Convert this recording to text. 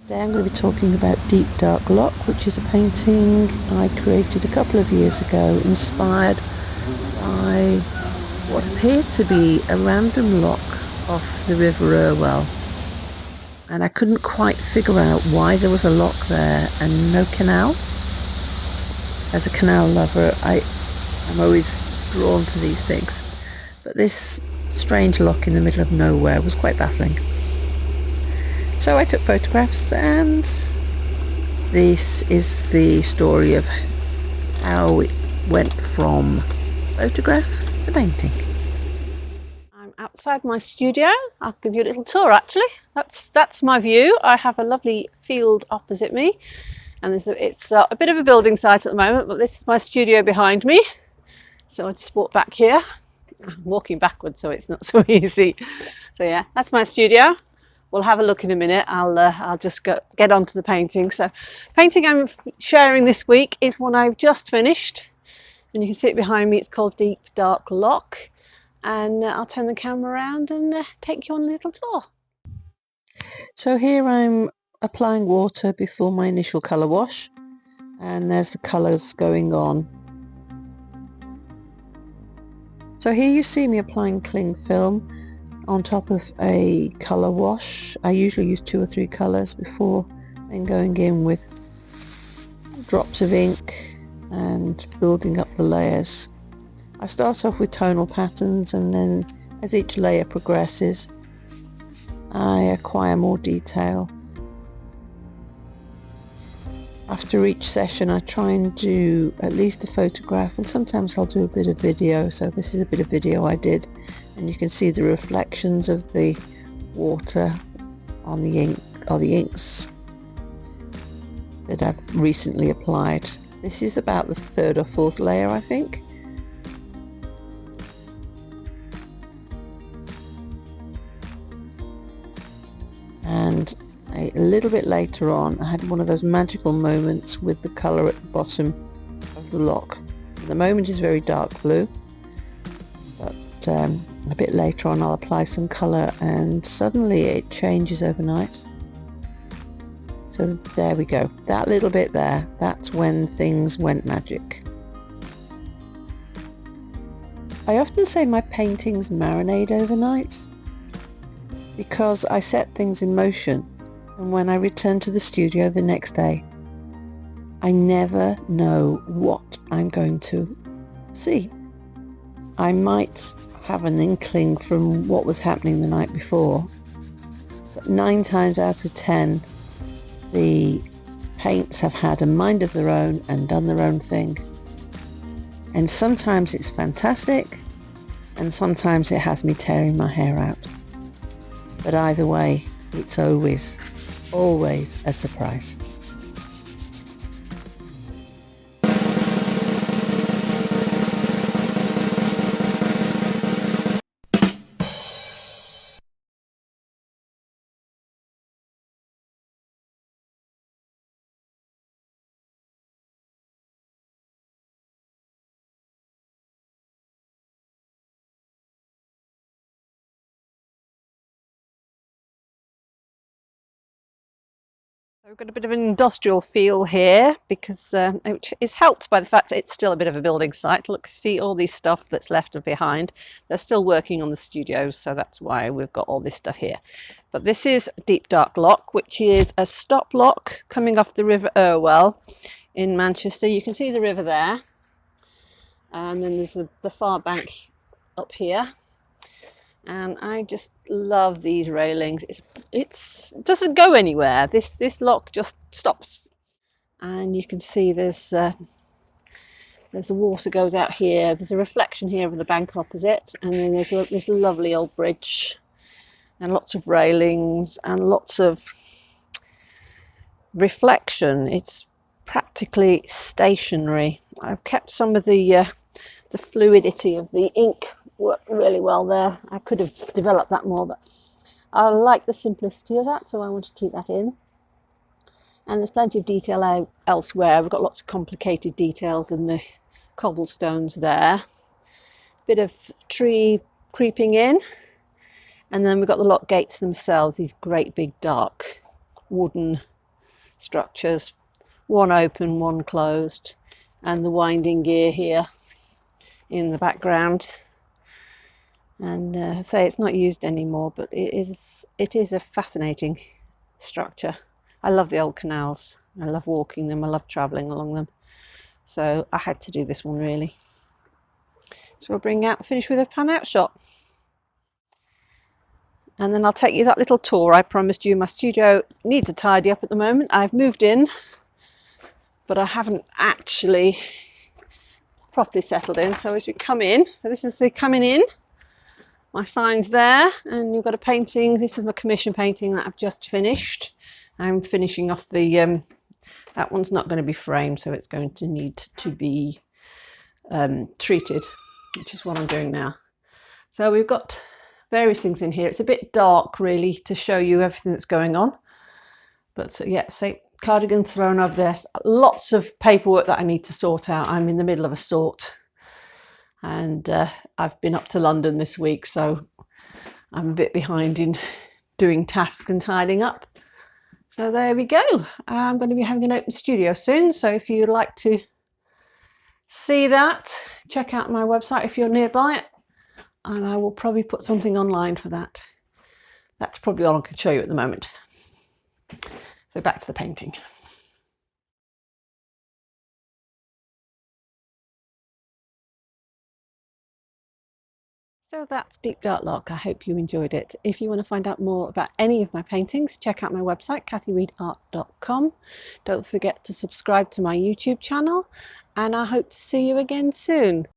Today I'm going to be talking about Deep Dark Lock, which is a painting I created a couple of years ago, inspired by what appeared to be a random lock off the River Irwell. And I couldn't quite figure out why there was a lock there and no canal. As a canal lover, I'm always drawn to these things. But this strange lock in the middle of nowhere was quite baffling. So I took photographs, and this is the story of how it went from photograph to painting. I'm outside my studio. I'll give you a little tour actually. That's my view. I have a lovely field opposite me, and it's a bit of a building site at the moment, but this is my studio behind me. So I just walk back here. I'm walking backwards, so it's not so easy. So yeah, that's my studio. We'll have a look in a minute. I'll just get on to the painting. So the painting I'm sharing this week is one I've just finished, and you can see it behind me. It's called Deep Dark Lock, and I'll turn the camera around and take you on a little tour. So here I'm applying water before my initial colour wash, and there's the colours going on. So here you see me applying cling film on top of a colour wash. I usually use 2 or 3 colours before then going in with drops of ink and building up the layers. I start off with tonal patterns, and then as each layer progresses I acquire more detail. After each session I try and do at least a photograph, and sometimes I'll do a bit of video. So this is a bit of video I did, and you can see the reflections of the water on the ink, or the inks that I've recently applied. This is about the 3rd or 4th layer, I think. And a little bit later on I had one of those magical moments with the colour at the bottom of the lock. The moment is very dark blue, but a bit later on I'll apply some colour and suddenly it changes overnight. So there we go, that little bit there, that's when things went magic. I often say my paintings marinate overnight because I set things in motion, and when I return to the studio the next day I never know what I'm going to see. I might have an inkling from what was happening the night before, but 9 times out of 10 the paints have had a mind of their own and done their own thing. And sometimes it's fantastic, and sometimes it has me tearing my hair out. But either way, it's always a surprise. We've got a bit of an industrial feel here because which is helped by the fact that it's still a bit of a building site. Look, see all this stuff that's left behind. They're still working on the studios, so that's why we've got all this stuff here. But this is Deep Dark Lock, which is a stop lock coming off the River Irwell in Manchester. You can see the river there, and then there's the far bank up here. And I just love these railings. It doesn't go anywhere. This lock just stops, and you can see there's the water goes out here. There's a reflection here of the bank opposite, and then there's this lovely old bridge, and lots of railings and lots of reflection. It's practically stationary. I've kept some of the fluidity of the ink worked really well there. I could have developed that more, but I like the simplicity of that, so I want to keep that in. And there's plenty of detail elsewhere. We've got lots of complicated details in the cobblestones there. Bit of tree creeping in, and then we've got the lock gates themselves, these great big dark wooden structures, one open, one closed, and the winding gear here in the background. And say it's not used anymore, but it is a fascinating structure. I love the old canals. I love walking them. I love travelling along them. So I had to do this one really. So we'll finish with a pan out shot. And then I'll take you that little tour I promised you. My studio needs a tidy up at the moment. I've moved in, but I haven't actually properly settled in. So as you come in, so this is the coming in. My sign's there, and you've got a painting. This is my commission painting that I've just finished. I'm finishing off the, that one's not going to be framed, so it's going to need to be treated, which is what I'm doing now. So we've got various things in here. It's a bit dark really to show you everything that's going on. But yeah, say cardigan thrown over there. Lots of paperwork that I need to sort out. I'm in the middle of a sort. And I've been up to London this week, so I'm a bit behind in doing tasks and tidying up. So there we go. I'm going to be having an open studio soon, so if you'd like to see that, check out my website if you're nearby, and I will probably put something online for that. That's probably all I can show you at the moment. So back to the painting. So that's Deep Dark Lock. I hope you enjoyed it. If you want to find out more about any of my paintings, check out my website, cathyreadart.com. Don't forget to subscribe to my YouTube channel, and I hope to see you again soon.